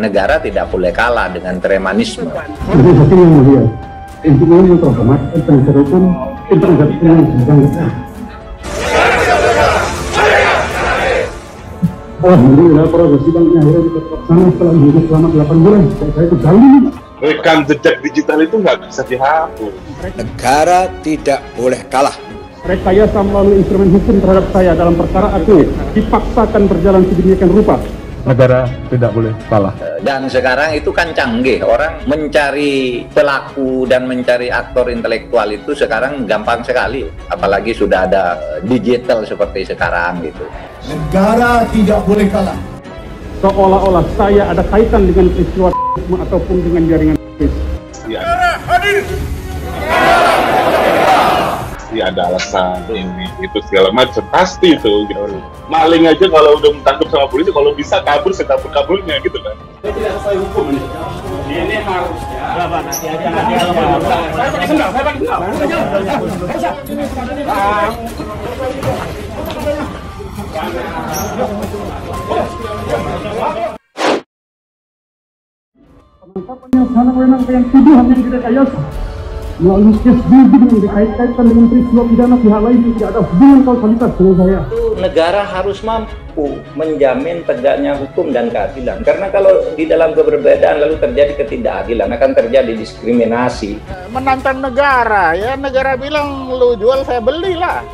negara tidak boleh kalah dengan premanisme. Organisasi yang mulia, intinya yang terhormat, penasihat hukum, penasihat hukum yang bersangkutan. Alhamdulillah, proses sidangnya akhirnya terlaksana setelah menunggu selama 8 bulan. Saya kembali. Rekam jejak digital itu nggak bisa dihapus. Negara tidak boleh kalah. Rekayasa melalui instrumen hukum terhadap saya dalam perkara aku dipaksakan berjalan sedemikian rupa. Negara tidak boleh kalah. Dan sekarang itu kan canggih, orang mencari pelaku dan mencari aktor intelektual itu sekarang gampang sekali, apalagi sudah ada digital seperti sekarang gitu. Negara tidak boleh kalah. Seolah-olah saya ada kaitan dengan peristiwa ataupun dengan jaringan. Ya ada alasan ini itu segala macam pasti itu gitu. Maling aja kalau udah ditangkap sama polisi kalau bisa kabur sekabur-kaburnya gitu kan. Tidak sesuai hukum ini harusnya nanti aja saya pakai sendal penangkapannya sana wenang yang tuduhan yang direkayasa melalui kes bidding yang dikait-kaitkan dengan peristiwa pidana pihak lain yang tidak ada hubungan kausalitas dengan saya. Negara harus mampu menjamin tegaknya hukum dan keadilan. Karena kalau di dalam keberbedaan lalu terjadi ketidakadilan, akan terjadi diskriminasi. Menantang negara, ya negara bilang lu jual saya belilah.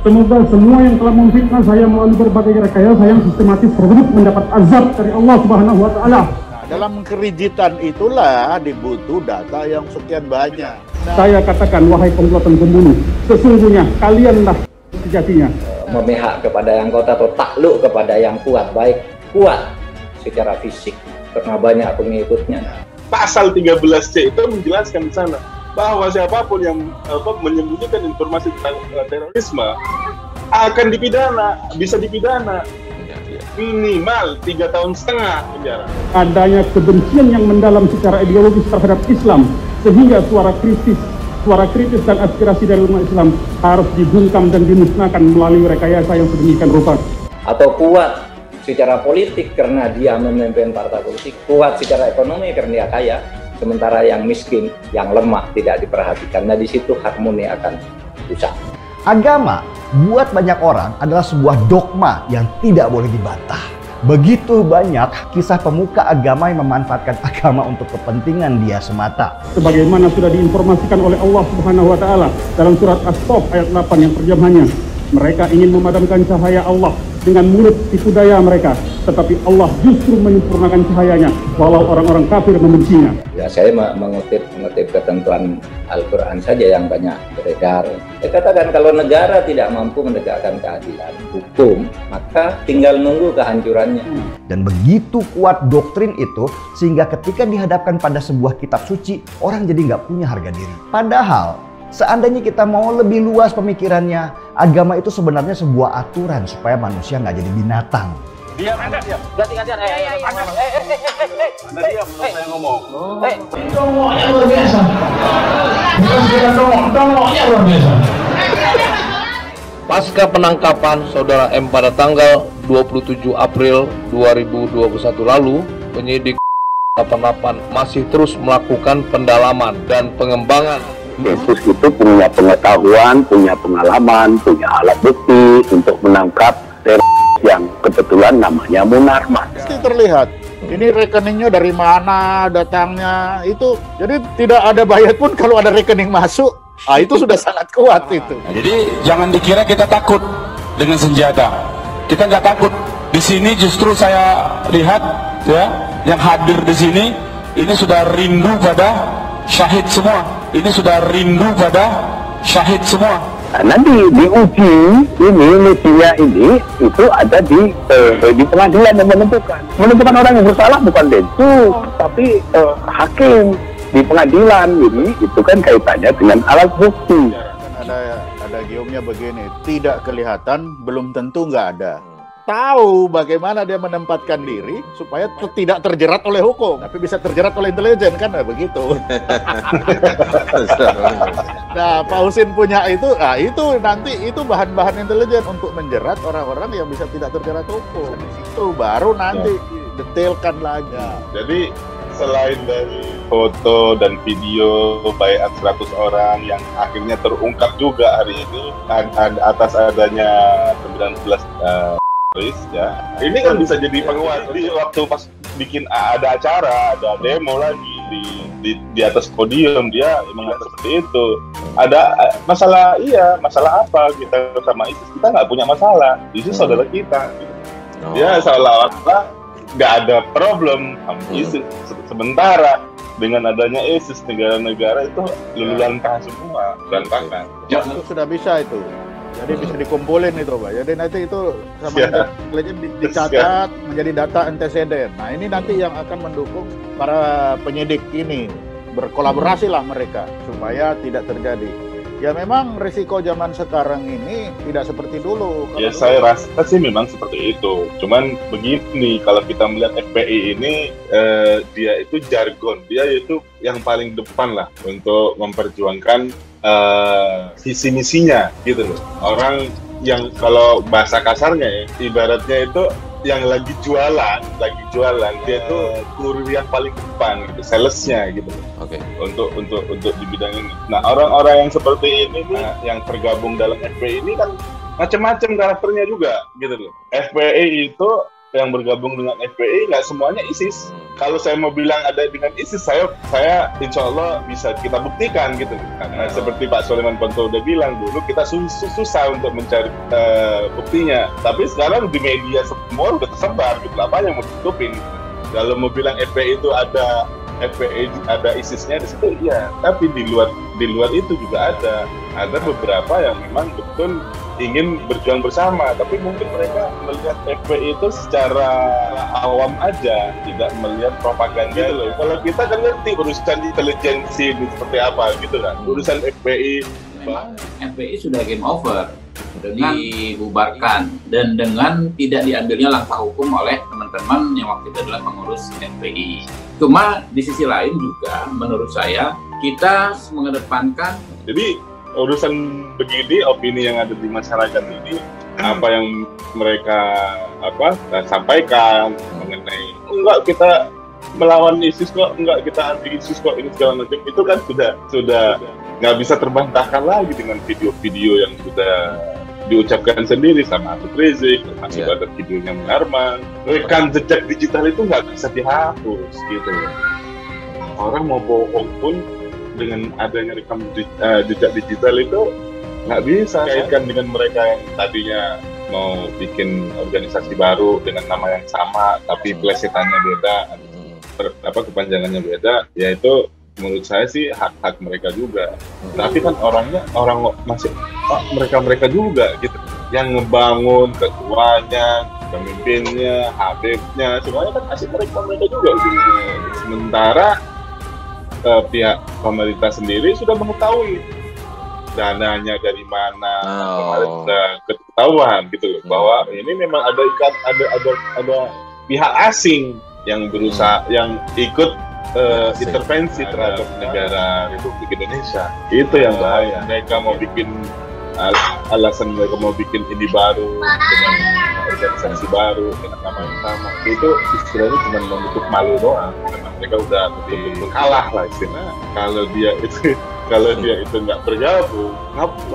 Semoga semua yang telah memfitnah saya melalui berbagai rekayasa yang sistematis tersebut mendapat azab dari Allah Subhanahu wa Ta'ala. Dalam kerigitan itulah dibutuh data yang sekian banyak. Saya katakan, wahai komplotan pembunuh, sesungguhnya kalianlah sejatinya. Memihak kepada yang kuat atau takluk kepada yang kuat, baik kuat secara fisik karena banyak pengikutnya. Pasal 13C itu menjelaskan di sana bahwa siapapun yang menyembunyikan informasi tentang terorisme akan dipidana, bisa dipidana. Minimal 3,5 tahun penjara. Adanya kebencian yang mendalam secara ideologis terhadap Islam, sehingga suara kritis dan aspirasi dari umat Islam harus dibungkam dan dimusnahkan melalui rekayasa yang sedemikian rupa. Atau kuat secara politik karena dia memimpin partai politik, kuat secara ekonomi karena dia kaya, sementara yang miskin, yang lemah tidak diperhatikan. Nah, di situ harmoni akan rusak. Agama buat banyak orang adalah sebuah dogma yang tidak boleh dibantah. Begitu banyak kisah pemuka agama yang memanfaatkan agama untuk kepentingan dia semata. Sebagaimana sudah diinformasikan oleh Allah Subhanahu wa Ta'ala dalam surat As-Saff ayat 8 yang terjemahannya, mereka ingin memadamkan cahaya Allah dengan mulut tipu daya mereka, tetapi Allah justru menyempurnakan cahayanya walau orang-orang kafir membencinya. Ya, saya mengutip ketentuan Al-Quran saja yang banyak beredar. Saya katakan kalau negara tidak mampu menegakkan keadilan hukum, maka tinggal nunggu kehancurannya. Dan begitu kuat doktrin itu, sehingga ketika dihadapkan pada sebuah kitab suci, orang jadi nggak punya harga diri. Padahal, seandainya kita mau lebih luas pemikirannya, agama itu sebenarnya sebuah aturan supaya manusia nggak jadi binatang. Diam, Anda diam. Ganti-gantian. Anda diam, saya ngomong. Dongoknya luar biasa. Bukan sekedar dongoknya luar biasa. Pasca penangkapan Saudara M pada tanggal 27 April 2021 lalu, penyidik 88 masih terus melakukan pendalaman dan pengembangan. Densus itu punya pengetahuan, punya pengalaman, punya alat bukti untuk menangkap teroris yang kebetulan namanya Munarman. Pasti terlihat. Ini rekeningnya dari mana datangnya itu. Jadi tidak ada bayat pun kalau ada rekening masuk. Itu sudah sangat kuat itu. Jadi jangan dikira kita takut dengan senjata. Kita nggak takut. Di sini justru saya lihat ya, yang hadir di sini ini sudah rindu pada syahid semua. Ini sudah rindu pada syahid semua. Nah, nanti diuji ini media ini itu ada di pengadilan yang menentukan orang yang bersalah bukan Densus tapi hakim di pengadilan. Jadi itu kan kaitannya dengan alat bukti. Ada giumnya begini, tidak kelihatan belum tentu nggak ada. Tahu bagaimana dia menempatkan diri supaya tidak terjerat oleh hukum, tapi bisa terjerat oleh intelijen kan, begitu. Nah, Pak Husin punya itu, itu nanti itu bahan-bahan intelijen untuk menjerat orang-orang yang bisa tidak terjerat hukum. Itu baru nanti detailkan lagi. Jadi selain dari foto dan video bayan 100 orang yang akhirnya terungkap juga hari ini atas adanya 19 ya, ini kan bisa jadi penguat. Jadi waktu pas bikin ada acara, ada demo lagi di atas podium, dia mengatakan seperti itu. Ada masalah, masalah apa kita sama ISIS? Kita nggak punya masalah, ISIS saudara kita. Dia seolah-olah nggak ada problem sama ISIS. Sementara dengan adanya ISIS, negara-negara itu lululantak semua, berantakan. Ya, itu sudah bisa itu. Jadi bisa dikumpulin itu, Pak. Jadi nanti itu sama intelijen dicatat menjadi data antecedent. Nah, ini nanti yang akan mendukung para penyidik ini. Berkolaborasi lah mereka supaya tidak terjadi. Ya memang risiko zaman sekarang ini tidak seperti dulu. Ya saya rasa sih memang seperti itu. Cuman begini, kalau kita melihat FPI ini, dia itu jargon, dia itu yang paling depan lah untuk memperjuangkan visi misinya gitu loh. Orang yang kalau bahasa kasarnya ya, ibaratnya itu yang lagi jualan, dia tuh kurir yang paling depan, gitu, salesnya gitu. Oke. Untuk di bidang ini. Nah, orang-orang yang seperti ini nih, yang tergabung dalam FPI ini kan macam-macam karakternya juga, gitu loh. FPI itu yang bergabung dengan FPI nggak semuanya ISIS. Kalau saya mau bilang ada dengan ISIS, saya insya Allah bisa kita buktikan gitu. Karena seperti Pak Sulaiman Ponto udah bilang dulu, kita susah untuk mencari buktinya. Tapi sekarang di media semua udah tersebar gitu. Apa yang mau tutupin? Kalau mau bilang FPI itu ada ISIS-nya di situ, iya. Tapi di luar itu juga ada beberapa yang memang betul ingin berjuang bersama, tapi mungkin mereka melihat FPI itu secara awam aja, tidak melihat propaganda gitu loh. Kalau kita kan ngerti urusan intelijensi seperti apa gitu kan. Urusan FPI, memang FPI sudah game over dengan dibubarkan dan dengan tidak diambilnya langkah hukum oleh teman-teman yang waktu itu adalah pengurus FPI. Cuma di sisi lain juga menurut saya kita mengedepankan, jadi urusan begini, opini yang ada di masyarakat ini, apa yang mereka sampaikan mengenai enggak kita melawan ISIS kok, enggak kita anti ISIS kok, ini segala macam, itu kan sudah nggak bisa terbantahkan lagi dengan video-video yang sudah diucapkan sendiri sama Habib Rizik, masih ada videonya Munarman. Rekam jejak digital itu nggak bisa dihapus gitu. Orang mau bohong pun dengan adanya rekam jejak digital itu nggak bisa kaitkan dengan mereka yang tadinya mau bikin organisasi baru dengan nama yang sama tapi plesetannya beda, kepanjangannya beda, yaitu menurut saya sih hak mereka juga. Tapi kan orang masih mereka juga gitu yang ngebangun ketuanya, pemimpinnya, Habibnya, semuanya kan masih mereka juga gitu. Sementara pihak pemerintah sendiri sudah mengetahui dananya dari mana, kemarin sudah ketahuan gitu loh, bahwa ini memang ada pihak asing yang berusaha, yang ikut intervensi terhadap negara Republik Indonesia. Itu yang bahaya. Mereka mau bikin alasan mereka mau bikin ini baru dengan organisasi baru dengan nama yang sama, itu istilahnya cuma menutup malu doang, karena mereka udah betul-betul kalah lah istilahnya. Kalau dia itu nggak bergabung,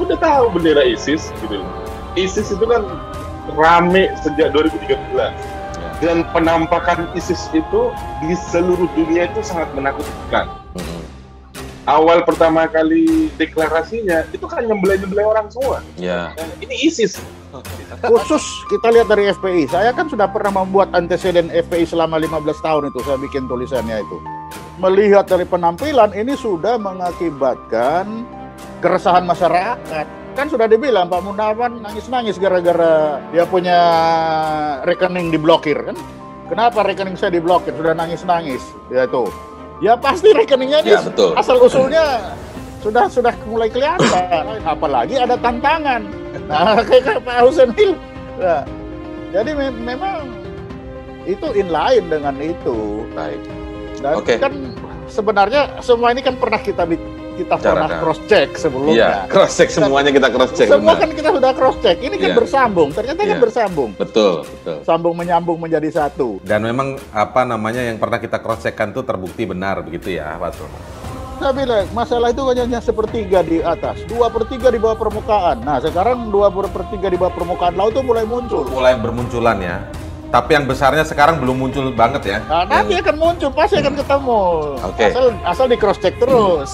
udah tahu bendera ISIS gitu. ISIS itu kan rame sejak 2013 dan penampakan ISIS itu di seluruh dunia itu sangat menakutkan. Awal pertama kali deklarasinya itu kan nyembelih orang semua. Ini ISIS. Khusus kita lihat dari FPI, saya kan sudah pernah membuat anteseden FPI selama 15 tahun itu, saya bikin tulisannya itu. Melihat dari penampilan ini sudah mengakibatkan keresahan masyarakat. Kan sudah dibilang Pak Munarman nangis-nangis gara-gara dia punya rekening diblokir kan. Kenapa rekening saya diblokir? Sudah nangis-nangis. Ya itu. Ya pasti rekeningnya ini asal usulnya sudah mulai kelihatan. Apalagi ada tantangan. Nah, kayak Pak Husainil. Nah, jadi memang itu inline dengan itu. Baik. Dan kan sebenarnya semua ini kan pernah kita kita pernah cross check sebelumnya. Iya, cross check semuanya kita cross check. Semua kan kita sudah cross check. Ini kan Iya. bersambung. Ternyata kan bersambung. Betul, betul. Sambung menyambung menjadi satu. Dan memang apa namanya yang pernah kita cross check-kan tuh terbukti benar begitu ya, Pak Sulman? Saya bilang masalah itu hanya sepertiga di atas, 2/3 di bawah permukaan. Nah sekarang 2/3 di bawah permukaan laut itu mulai muncul. Mulai bermunculan ya. Tapi yang besarnya sekarang belum muncul banget ya. Nah, nanti akan muncul, pasti akan ketemu. Oke. Asal di cross check terus.